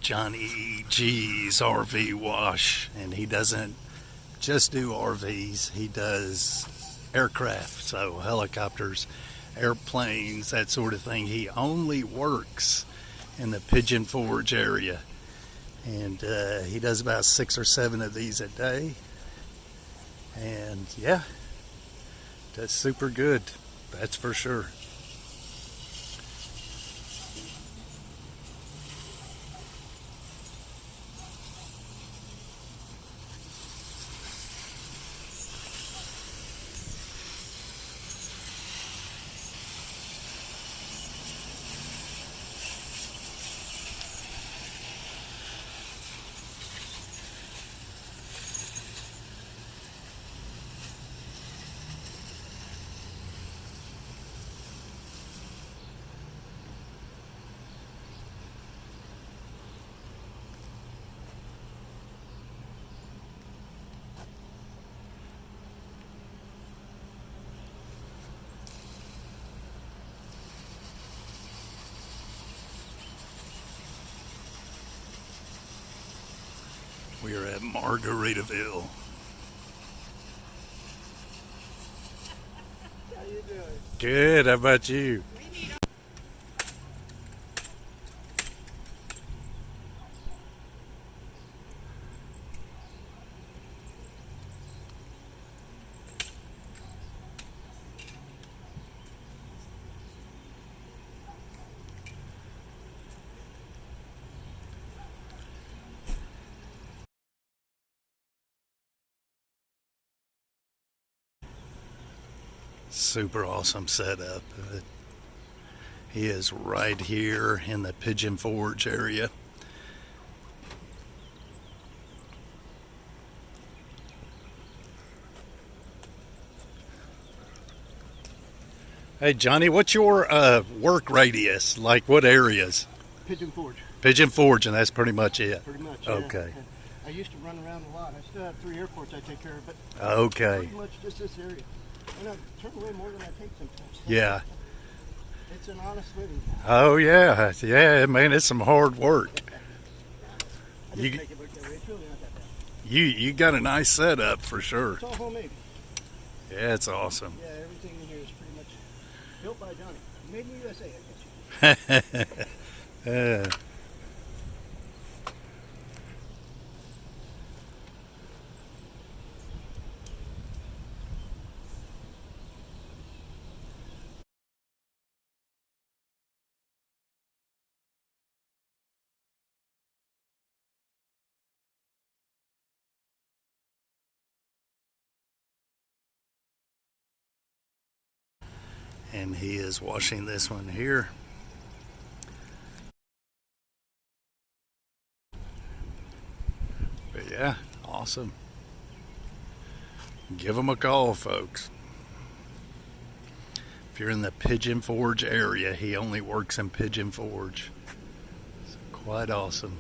Johnny G's RV Wash, and he doesn't just do RVs, he does aircraft, so helicopters, airplanes, that sort of thing. He only works in the Pigeon Forge area, and he does about 6 or 7 of these a day, and yeah, does super good, that's for sure. We are at Margaritaville. How you doing? Good, how about you? Super awesome setup. He is right here in the Pigeon Forge area. Hey Johnny, what's your work radius? Like what areas? Pigeon Forge. Pigeon Forge, and that's pretty much it. Pretty much. Yeah. Okay. I used to run around a lot. I still have 3 airports I take care of, but Okay. pretty much just this area. And I turn away more than I take sometimes. Yeah. It's an honest living. Oh yeah. Yeah, man, it's some hard work. I just You make it look that way. It's really not that bad. you got a nice setup for sure. It's all homemade. Yeah, it's awesome. Yeah, everything in here is pretty much built by Johnny. Made in the USA, I guess. And he is washing this one here. But yeah, awesome. Give him a call, folks. If you're in the Pigeon Forge area, he only works in Pigeon Forge. It's quite awesome.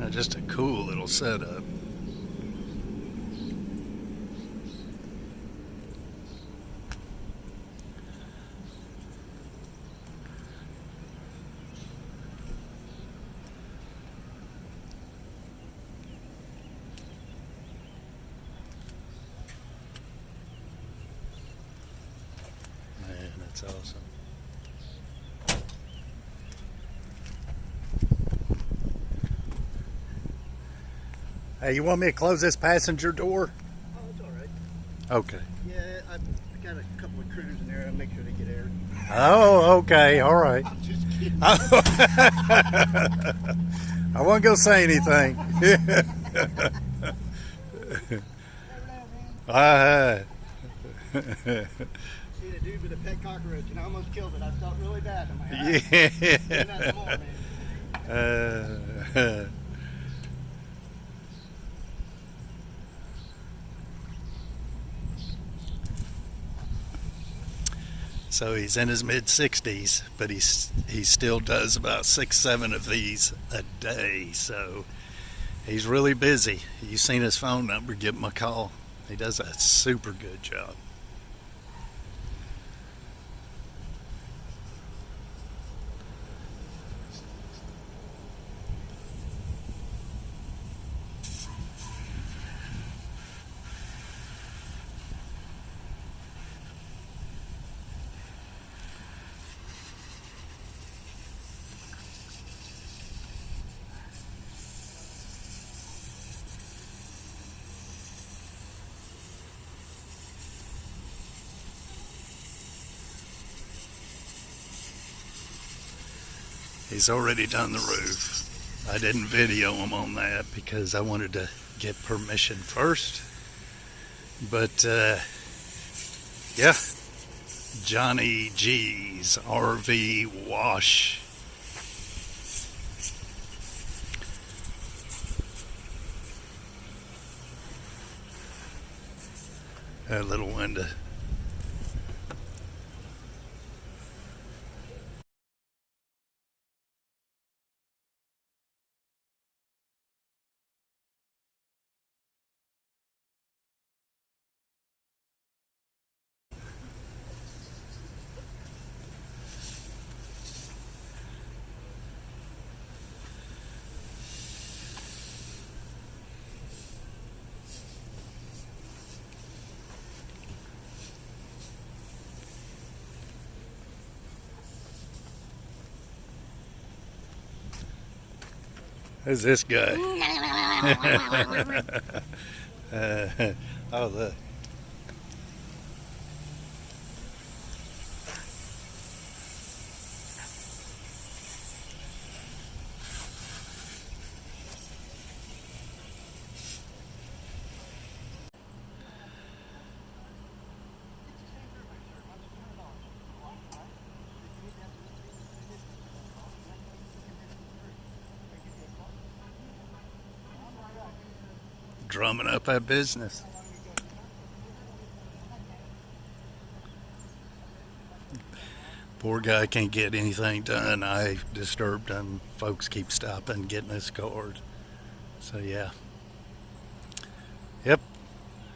Just a cool little setup. Man, that's awesome. Hey, you want me to close this passenger door? Oh, it's all right. Okay. Yeah, I got a couple of critters in there. I make sure they get air. Oh, okay. All right. I'm just kidding. I wasn't going to say anything. See the dude with a pet cockroach and I almost killed it. I felt really bad. I'm like, Yeah. that's more, man. So he's in his mid 60s, but he still does about 6-7 of these a day. So he's really busy. You've seen his phone number, give him a call. He does a super good job. He's already done the roof. I didn't video him on that because I wanted to get permission first. But yeah, Johnny G's RV Wash. That little window. Who's this guy? Oh, look. Drumming up that business. Poor guy can't get anything done. I disturbed him. Folks keep stopping, getting his card. So yeah. Yep.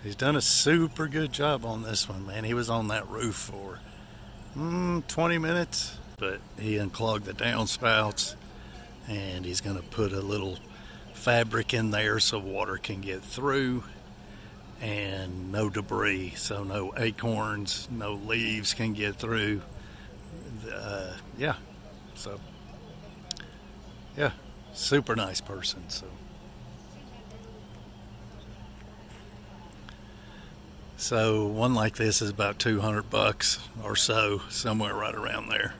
He's done a super good job on this one, man. He was on that roof for 20 minutes, but he unclogged the downspouts, and he's going to put a little fabric in there so water can get through and no debris, so no acorns, no leaves can get through. Yeah, so yeah, super nice person. So one like this is about $200 or so, somewhere right around there.